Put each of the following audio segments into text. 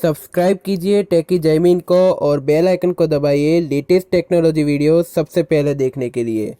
Subscribe कीजिए टेकी जैमिन को और बेल आइकन को दबाइए लेटेस्ट टेक्नोलॉजी वीडियो सबसे पहले देखने के लिए।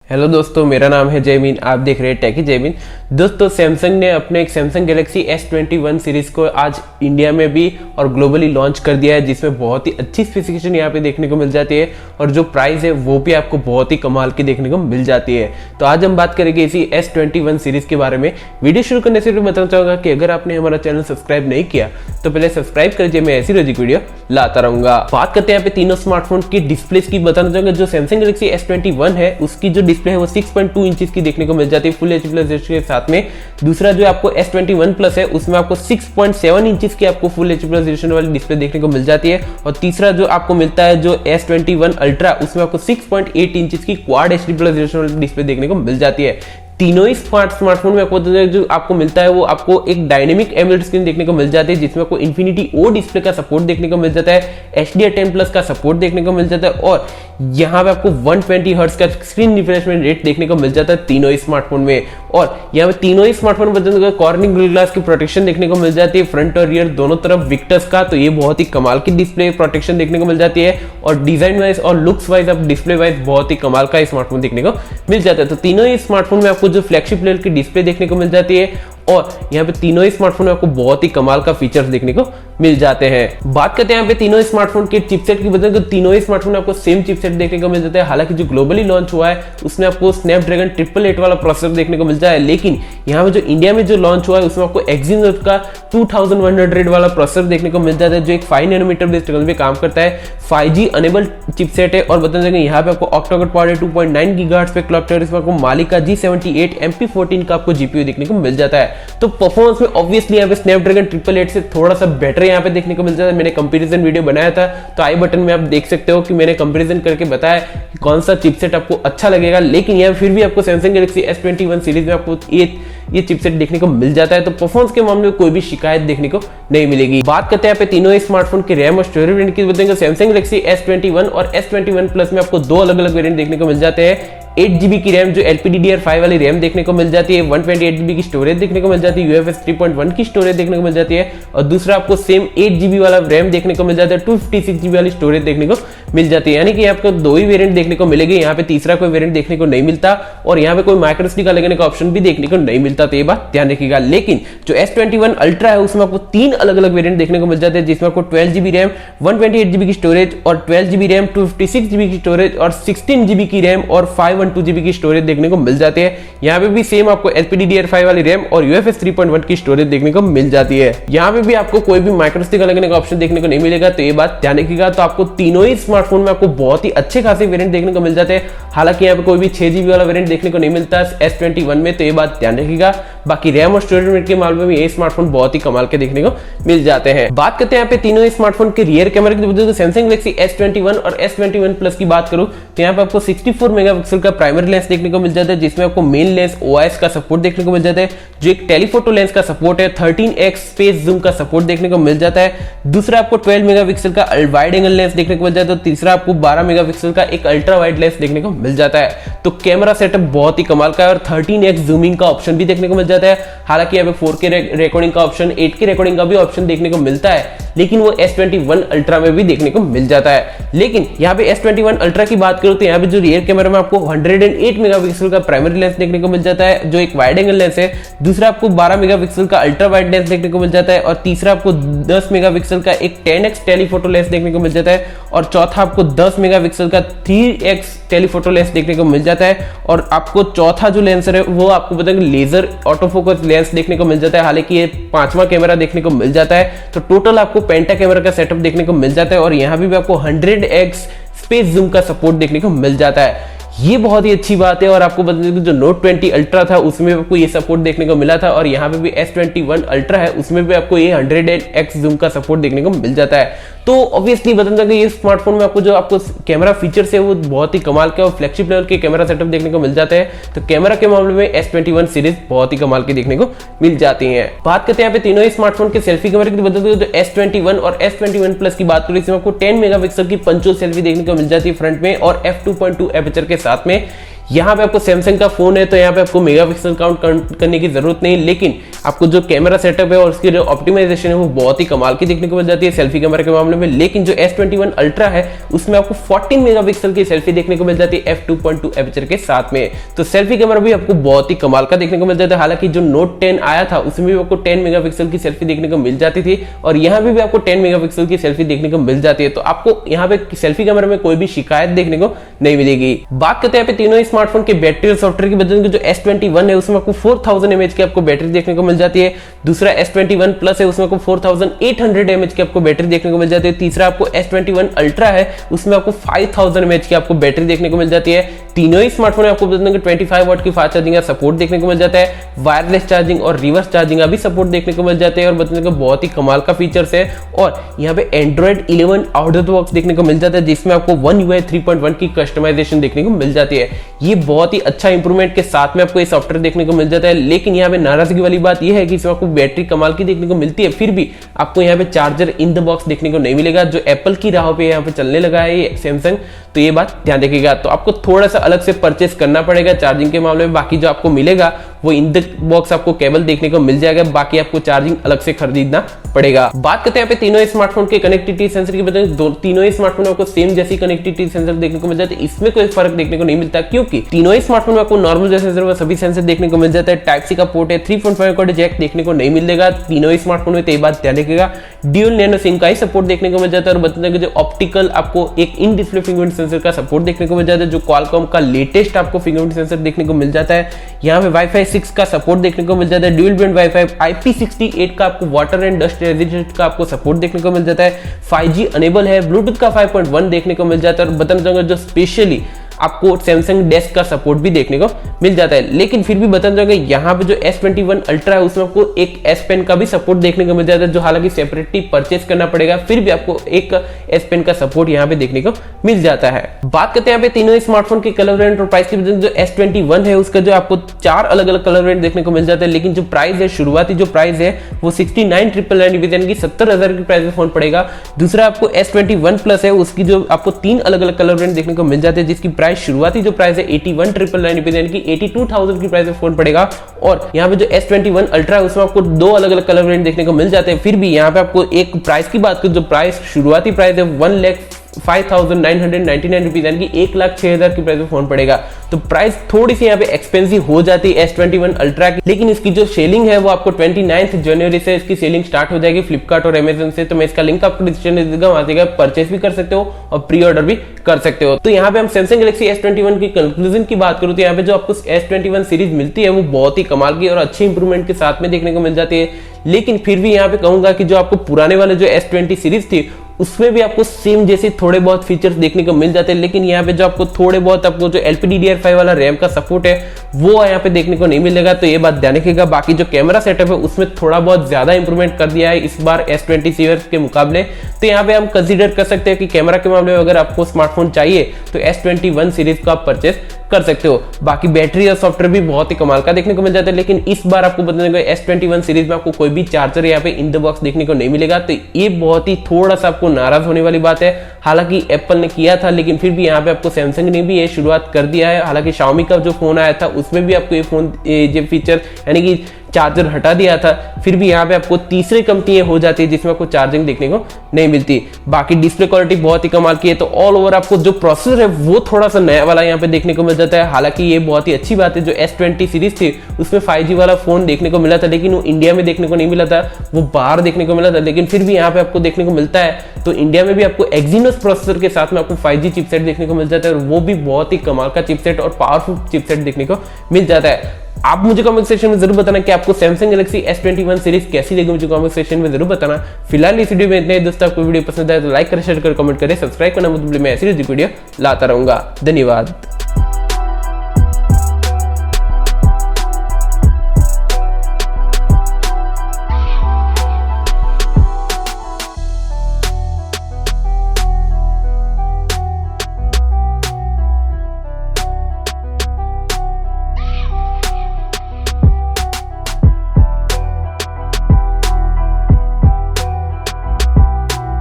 हेलो दोस्तों, मेरा नाम है जैमिन, आप देख रहे हैं टेकी जैमिन। दोस्तों, सैमसंग ने अपने एक सैमसंग गैलेक्सी S21 सीरीज को आज इंडिया में भी और ग्लोबली लॉन्च कर दिया है, जिसमें बहुत ही अच्छी स्पेसिफिकेशन यहाँ पे देखने को मिल जाती है और जो प्राइस है वो भी आपको बहुत ही कमाल की देखने को मिल जाती है। तो आज हम बात करेंगे इसी S21 सीरीज के बारे में। वीडियो शुरू करने से बताना चाहूंगा कि अगर आपने हमारा चैनल सब्सक्राइब नहीं किया तो पहले सब्सक्राइब करिए, मैं ऐसी रोजी वीडियो लाता रहूंगा। बात करते हैं यहाँ पे तीनों स्मार्टफोन की डिस्प्ले की। बताना चाहूंगा जो सैमसंग गैलेक्सी S21 है उसकी जो डिस्प्ले है वो 6.2 इंचेस की देखने को मिल जाती है फुल एचडी प्लस के साथ में। दूसरा जो आपको S21 प्लस है उसमें आपको 6.7 इंचेस की आपको फुल एचडी प्लस रेजोल्यूशन वाली डिस्प्ले देखने को मिल जाती है। और तीसरा जो आपको मिलता है जो S21 अल्ट्रा, उसमें आपको 6.8 इंचेस की क्वाड एचडी प्लस रेजोल्यूशन वाली डिस्प्ले देखने को मिल जाती है। तीनों ही स्मार्टफोन में आपको जो आपको मिलता है वो आपको एक डायनेमिक एमोलेड स्क्रीन देखने को मिल जाती है, जिसमें आपको इन्फिनिटी ओ डिस्प्ले का सपोर्ट देखने को मिल जाता है, HDR10+ का सपोर्ट देखने को मिल जाता है और यहाँ पे आपको 120 हर्ट्ज का स्क्रीन रिफ्रेशमेंट रेट देखने को मिल जाता है तीनों ही स्मार्टफोन में। और यहाँ पे तीनों ही स्मार्टफोन में कॉर्निंग ग्लास की प्रोटेक्शन देखने को मिल जाती है फ्रंट और रियर दोनों तरफ विक्टर्स का, तो ये बहुत ही कमाल की डिस्प्ले प्रोटेक्शन देखने को मिल जाती है। और डिजाइन वाइज और लुक्स वाइज अब डिस्प्ले वाइज बहुत ही कमाल का स्मार्टफोन देखने को मिल जाता है। तो तीनों ही स्मार्टफोन में आपको जो फ्लैगशिप लेवल की डिस्प्ले देखने को मिल जाती है और यहाँ पे तीनों ही स्मार्टफोन में आपको बहुत ही कमाल का फीचर्स देखने को मिल जाते हैं। बात करते हैं यहाँ पे तीनों स्मार्टफोन के चिपसेट की वजह से तीनों ही स्मार्टफोन में आपको सेम चिपसेट देखने को मिल जाता है। हालांकि जो ग्लोबली लॉन्च हुआ है उसमें आपको स्नैपड्रैगन 888 वाला प्रोसेसर देखने को मिल जाए, लेकिन यहाँ पे जो इंडिया में जो लॉन्च हुआ है उसमें आपको Exynos का 2100 वाला प्रोसेसर देखने को मिल जाता है, जो एक 5 नैनोमीटर बेस्ड टेक्नोलॉजी पे काम करता है। 5G अनेबल चिपसेट है और बता देंगे यहाँ पे आपको ऑक्टा पावर 2.9 गीगाहर्ट्ज पे क्लॉक टावर, इसमें आपको मालिक का G78 MP14 का आपको जीपीयू देखने को मिल जाता है। तो परफॉर्मेंस में ऑब्वियसली यहाँ पे स्नैपड्रैगन 888 से थोड़ा सा बेटर यहाँ पे देखने को मिल जाता है। मैंने कंपैरिजन वीडियो बनाया था, तो आई बटन में आप देख सकते हो कि मैंने कंपैरिजन करके बताया कि कौन सा चिपसेट आपको अच्छा लगेगा। लेकिन यहाँ फिर भी आपको सैमसंग गैलेक्सी S21 सीरीज में आपको ये चिपसेट देखने को मिल जाता है, तो परफॉर्मेंस के मामले में कोई भी शिकायत देखने को नहीं मिलेगी। बात करते हैं यहाँ पे तीनों ही स्मार्टफोन के रैम और स्टोरेज वेरिएंट की। बताएंगे सैमसंग गैलेक्सी S21 और S21 प्लस में आपको दो अलग अलग वेरिएंट देखने को मिल जाते हैं। 8GB की रैम जो LPDDR5 वाली रैम देखने को मिल जाती है, 128GB की स्टोरेज देखने को मिल जाती है, UFS3.1 की स्टोरेज देखने को मिल जाती है और दूसरा आपको सेम 8GB वाला रैम देखने को मिल जाता है, 256GB वाली स्टोरेज देखने को मिल जाती है। यानी कि आपको दो ही वेरिएंट देखने को मिलेगी, यहाँ पे तीसरा कोई वेरिएंट देखने को नहीं मिलता और यहाँ पे कोई माइक्रोएसडी का लगाने का ऑप्शन भी देखने को नहीं मिलता, तो ये बात ध्यान रखिएगा। लेकिन जो S21 अल्ट्रा है उसमें आपको तीन अलग अलग वेरिएंट देखने को मिल जाते हैं, जिसमें आपको 12GB रैम, 128GB की स्टोरेज और 12GB रैम, 256GB की स्टोरेज और 16GB की रैम और 512GB की स्टोरेज देखने को मिल जाती है। यहाँ पे भी सेम आपको LPDDR5 वाली रैम और UFS 3.1 की स्टोरेज देखने को मिल जाती है। यहाँ पे भी आपको कोई भी माइक्रोएसडी का लगने का ऑप्शन देखने को नहीं मिलेगा, तो ये बात ध्यान रखिएगा। तो आपको तीनों ही स्मार्टफोन में आपको बहुत ही अच्छे खासे वेरिएंट देखने को मिल जाते हैं। हालांकि यहाँ पे कोई भी 6GB वाला वेरिएंट देखने को नहीं मिलता S21 में, तो ये बात ध्यान रखिएगा। बाकी रैम और स्टोरेज के मामले में ये स्मार्टफोन बहुत ही कमाल के देखने को मिल जाते हैं। बात करते हैं यहाँ पे तीनों ही स्मार्टफोन के रियर कैमरे की। तो सैमसंग गैलेक्सी S21 और S21 प्लस की बात करूं तो यहाँ पे आपको 64 मेगापिक्सल का प्राइमरी लेंस देखने को मिल जाता है, जिसमें आपको मेन लेंस OIS का सपोर्ट देखने को मिल जाता है, जो एक टेलीफोटो लेंस का सपोर्ट है, 13x स्पेस जूम का सपोर्ट देखने को मिल जाता है। दूसरा आपको 12 मेगापिक्सल का वाइड एंगल लेंस देखने को मिल जाता है, तो तीसरा आपको 12 मेगापिक्सल का एक अल्ट्रा वाइड लेंस देखने को मिल जाता है। तो कैमरा सेटअप बहुत ही कमाल का है और 13x जूमिंग का ऑप्शन भी देखने को मिल जाता है। हालांकि यहाँ पे 4K रिकॉर्डिंग का ऑप्शन, 8K रिकॉर्डिंग का भी ऑप्शन देखने को मिलता है, लेकिन वो S21 अल्ट्रा में भी देखने को मिल जाता है। लेकिन यहाँ पे S21 अल्ट्रा की बात करूं तो यहाँ पे जो रियर कैमरा में आपको 108 मेगापिक्सल का प्राइमरी लेंस देखने को मिल जाता है, जो एक वाइड एंगल लेंस है। दूसरा आपको 12 मेगापिक्सल का अल्ट्रा वाइड लेंस देखने को मिल जाता है और तीसरा आपको 10 मेगापिक्सल का एक 10x टेलीफोटो लेंस देखने को मिल जाता है और चौथा आपको 10 मेगापिक्सल का 3x टेलीफोटो लेंस देखने को मिल जाता है। और आपको चौथा जो लेंस है वो आपको बताएंगे लेजर ऑटोफोकस लेंस देखने को मिल जाता है। हालांकि ये पांचवा कैमरा देखने को मिल जाता है, तो टोटल आपको पेंटा कैमरा का सेटअप देखने को मिल जाता है और यहाँ भी आपको 100x स्पेस जूम का सपोर्ट देखने को मिल जाता है। ये बहुत ही अच्छी बात है। और आपको बता दें कि जो नोट 20 अल्ट्रा था उसमें आपको ये सपोर्ट देखने को मिला था, और यहाँ पे भी S21 अल्ट्रा है उसमें भी आपको ये 100x जूम का सपोर्ट देखने को मिल जाता है। तो ऑब्वियसली बता दें कि ये स्मार्टफोन में आपको जो आपको कैमरा फीचर्स है वो बहुत ही कमाल के और फ्लैगशिप लेवल के कैमरा सेटअप देखने को मिल जाते हैं। तो कैमरा के मामले में S21 सीरीज बहुत ही कमाल की देखने को मिल जाती है। बात करते हैं यहाँ पे तीनों ही स्मार्टफोन के सेल्फी कैमरे की। बता दें तो S21 और S21 प्लस की बात करें इसमें आपको 10 मेगापिक्सल की पंचोल सेल्फी देखने को मिल जाती है फ्रंट में और f2.2 एपर्चर के साथ में। यहाँ पे आपको सैमसंग का फोन है तो यहाँ पे आपको मेगापिक्सल काउंट करने की जरूरत नहीं, लेकिन आपको जो कैमरा सेटअप है और उसकी जो ऑप्टिमाइजेशन है वो बहुत ही कमाल की देखने को मिल जाती है सेल्फी कैमरा के मामले में। लेकिन जो S21 अल्ट्रा है उसमें आपको 14 मेगापिक्सल की सेल्फी देखने को मिल जाती है f2.2 एपर्चर के साथ में। तो सेल्फी कैमरा भी आपको बहुत ही कमाल का देखने को मिल जाता है। हालांकि जो नोट 10 आया था उसमें भी आपको 10 मेगापिक्सल की सेल्फी देखने को मिल जाती थी और यहाँ भी आपको 10 मेगापिक्सल की सेल्फी देखने को मिल जाती है। तो आपको यहाँ पे सेल्फी कैमरा में कोई भी शिकायत देखने को नहीं मिलेगी। बात करते हैं यहाँ पे तीनों स्मार्टफोन के बैटरी सॉफ्टवेयर की वजह से जो S21 है उसमें आपको 4000 mAh की आपको बैटरी देखने को मिल जाती है। दूसरा S21 प्लस है उसमें आपको 4800 mAh की आपको बैटरी देखने को मिल जाती है। तीसरा आपको S21 अल्ट्रा है उसमें आपको 5000 mAh की आपको बैटरी देखने को मिल जाती है। तीनों ही स्मार्टफोन में आपको बता दें कि 25 वाट की फास्ट चार्जिंग का सपोर्ट देखने को मिल जाता है। वायरलेस चार्जिंग और रिवर्स चार्जिंग का भी सपोर्ट देखने को मिल जाते हैं और बताने का बहुत ही कमाल का फीचर्स है। और यहाँ पे Android 11 out of the box देखने को मिल जाता है जिसमें आपको One UI 3.1 की कस्टमाइजेशन देखने को मिल जाती है। ये बहुत ही अच्छा इंप्रूवमेंट के साथ में आपको ये सॉफ्टवेयर देखने को मिल जाता है। लेकिन यहाँ पे नाराजगी वाली बात यह है कि इसमें आपको बैटरी कमाल की देखने को मिलती है, फिर भी आपको यहाँ पे चार्जर इन द बॉक्स देखने को नहीं मिलेगा जो एप्पल की राह पे यहाँ पे चलने लगा है ये सैमसंग। तो ये बात ध्यान रखिएगा। तो आपको थोड़ा सा अलग से परचेस करना पड़ेगा चार्जिंग के मामले में। बाकी जो आपको मिलेगा वो इन द बॉक्स आपको केबल देखने को मिल जाएगा, बाकी आपको चार्जिंग अलग से खरीदना पड़ेगा। बात करते हैं यहाँ पे तीनों स्मार्टफोन के कनेक्टिविटी सेंसर की। बताएं तीनों ही स्मार्टफोन में आपको सेम जैसी कनेक्टिविटी सेंसर देखने को मिल जाता है, इसमें कोई फर्क देखने को नहीं मिलता क्योंकि तीनों ही स्मार्टफोन में आपको नॉर्मल जैसे सेंसर सभी सेंसर देखने को मिल जाता है। टाइप सी का पोर्ट है, 3.5 का जैक देखने को नहीं मिलेगा तीनों ही स्मार्टफोन में। तो ये बात ध्यान रखिएगा। ड्यूल नैनो सिम का ही सपोर्ट देखने को मिल जाता है और बताते हैं कि जो ऑप्टिकल आपको एक इन डिस्प्ले फिंगरप्रिंट सेंसर का सपोर्ट देखने को मिल जाता है जो क्वालकॉम का लेटेस्ट आपको फिंगरप्रिंट सेंसर देखने को मिल जाता है। यहाँ पे वाईफाई 6 का सपोर्ट देखने को मिल जाता है। ड्यूल बैंड वाईफाई IP68 का आपको वाटर एंड डस्ट रेजिस्टेंट का आपको सपोर्ट देखने को मिल जाता है। 5G अनेबल है, ब्लूटूथ का 5.1 देखने को मिल जाता है और बताना चाहूंगा जो स्पेशली आपको सैमसंग डेस्क का सपोर्ट भी देखने को मिल जाता है। लेकिन फिर भी बताना चाहूंगा यहाँ पे जो S21 अल्ट्रा है उसमें आपको एक S पेन का भी सपोर्ट देखने को मिल जाता है जो हालांकि सेपरेटली परचेस करना पड़ेगा, फिर भी आपको एक S पेन का सपोर्ट यहाँ पे देखने को मिल जाता है। बात करते हैं यहाँ पे तीनों ही स्मार्टफोन के कलर वेरिएंट और प्राइस की वजह से। जो S21 है उसका जो आपको 4 अलग अलग कलर वेरिएंट देखने को मिल जाता है, लेकिन जो प्राइस है शुरुआती जो प्राइस है वो 69,999 यानी कि 70,000 की प्राइस में फोन पड़ेगा। दूसरा आपको S21 प्लस है उसकी जो आपको 3 अलग अलग कलर वेरिएंट देखने को मिल जाते हैं जिसकी प्राइस शुरुआती जो प्राइस है 81,999 यानी कि 82,000 की प्राइस में फोन पड़ेगा। और यहाँ पे जो S21 अल्ट्रा है उसमें आपको 2 अलग अलग कलर वेरिएंट देखने को मिल जाते हैं। फिर भी यहाँ पे आपको एक प्राइस की बात करें जो प्राइस शुरुआती प्राइस है 1,05,999 रुपीज यानी कि 1,06,000 की प्राइस में फोन पड़ेगा। तो प्राइस थोड़ी सी यहाँ पे एक्सपेंसिव हो जाती है S21 अल्ट्रा की, लेकिन इसकी जो सेलिंग है वो आपको 29 जनवरी से इसकी सेलिंग स्टार्ट हो जाएगी फ्लिपकार्ट और अमेजन से। तो मैं इसका लिंक आपको डिस्क्रिप्शन में दे दूंगा, वहां से परचेस भी कर सकते हो और प्री ऑर्डर भी कर सकते हो। तो यहाँ पे हम सैमसंग गैलेक्सी S21 की कंक्लूजन की बात करूँ तो यहाँ पे जो आपको S21 सीरीज मिलती है वो बहुत ही कमाल की और अच्छे इंप्रूवमेंट के साथ में देखने को मिल जाती है। लेकिन फिर भी यहाँ पे कहूंगा कि जो आपको पुराने वाले जो S20 सीरीज थी उसमें भी आपको सेम जैसे थोड़े बहुत फीचर्स देखने को मिल जाते हैं, लेकिन यहाँ पे जो आपको थोड़े बहुत आपको जो LPDDR5 वाला रैम का सपोर्ट है वो यहाँ पे देखने को नहीं मिलेगा। तो ये बात ध्यान रखिएगा। बाकी जो कैमरा सेटअप है उसमें थोड़ा बहुत ज्यादा इंप्रूवमेंट कर दिया है इस बार S20 सीरीज के मुकाबले। तो यहाँ पे हम कंसीडर कर सकते हैं कि कैमरा के मामले में अगर आपको स्मार्टफोन चाहिए तो S21 सीरीज का आप परचेस कर सकते हो। बाकी बैटरी और सॉफ्टवेयर भी बहुत ही कमाल का देखने को मिल जाता है, लेकिन इस बार आपको बताने को S21 सीरीज में आपको कोई भी चार्जर यहाँ पे इन द बॉक्स देखने को नहीं मिलेगा। तो ये बहुत ही थोड़ा सा आपको नाराज होने वाली बात है। हालांकि एप्पल ने किया था, लेकिन फिर भी यहाँ पे आपको सैमसंग ने भी ये शुरुआत कर दिया है। हालांकि Xiaomi का जो फोन आया था उसमें भी आपको ये फोन ये फीचर यानी कि चार्जर हटा दिया था, फिर भी यहाँ पे आपको तीसरी कंपनी हो जाती है जिसमें आपको चार्जिंग देखने को नहीं मिलती। बाकी डिस्प्ले क्वालिटी बहुत ही कमाल की है। तो ऑल ओवर आपको जो प्रोसेसर है वो थोड़ा सा नया वाला यहाँ पे देखने को मिल जाता है। हालांकि ये बहुत ही अच्छी बात है, जो S20 सीरीज थी उसमें 5G वाला फोन देखने को मिला था, लेकिन वो इंडिया में देखने को नहीं मिला था, वो बाहर देखने को मिला था। लेकिन फिर भी यहाँ पे आपको देखने को मिलता है। तो इंडिया में भी आपको Exynos प्रोसेसर के साथ में आपको 5G चिपसेट देखने को मिल जाता है और वो भी बहुत ही कमाल का चिपसेट और पावरफुल चिपसेट देखने को मिल जाता है। आप मुझे कमेंट सेक्शन में जरूर बताना कि आपको सैमसंग गैलेक्सी S21 सीरीज कैसी लगी, मुझे कमेंट सेक्शन में जरूर बताना। फिलहाल इस वीडियो में इतने ही। दोस्तों आपको वीडियो पसंद आए तो लाइक करें, शेयर करें, कमेंट करें, सब्सक्राइब करना मत भूलिए। मैं ऐसी वीडियो लाता रहूंगा। धन्यवाद।